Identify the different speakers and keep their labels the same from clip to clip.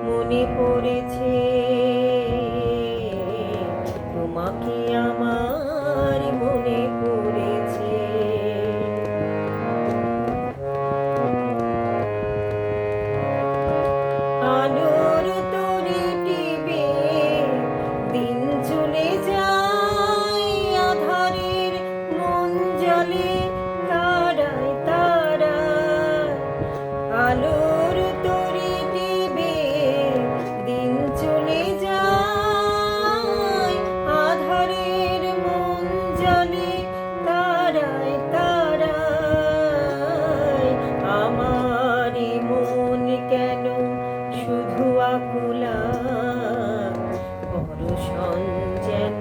Speaker 1: মনে পড়েছে, তোমাকে আমার মনে পড়েছে। আলোর তরি টিপে দিন চলে যায়, আধারের মন জলে তারায় তারায়। আলোর তরি টিপে দিন চলে যায়, আধারের মন জলে তারায় তারায়। আমার মন কেন শুধু আকুলা, পরশন যেন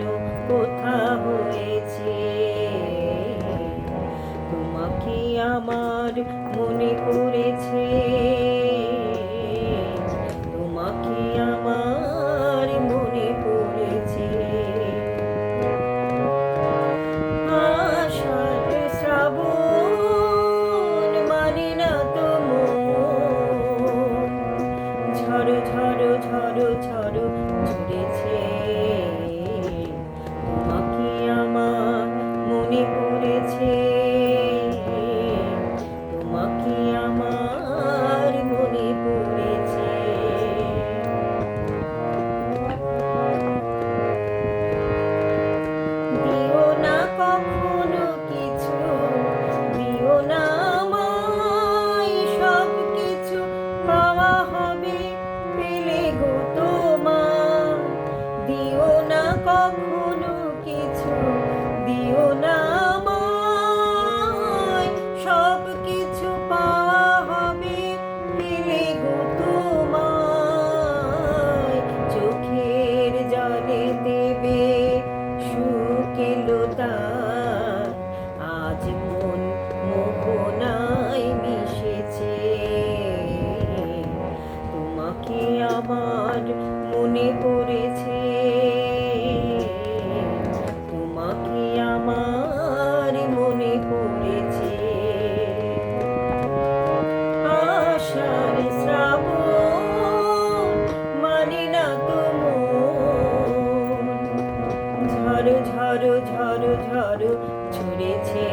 Speaker 1: কোথা হয়েছে। তোমাকে আমার মনে পড়েছে, তোমাকে আমার মনে পড়েছে। আষাঢ় শ্রাবণ মানে না তো মন, ঝড়ো ঝড়ো ঝড়ো ঝড়ো ঝরেছে। তোমাকে আমার মনে পড়েছে, তোমাকে আমার মনে পড়েছে। দিও না কখনো কিছু, দিও না আমায়, সব কিছু পাওয়া হবে পেলে গো তোমার। দিও না কখনো কিছু, দিও না আমায়, সব কিছু পাওয়া হবে পেলে গো তোমায়। চোখের জলে দেবে শুকিলো তার, আজ মন মোহনায় মিশেছে। তোমাকে আমার মনে পড়েছে, তোমাকে আমার মনে পড়েছে। আষাঢ় শ্রাবণ মানে না তো মন, ঝড়ো ঝড়ো ঝড়ো ঝড়ো ঝরেছে।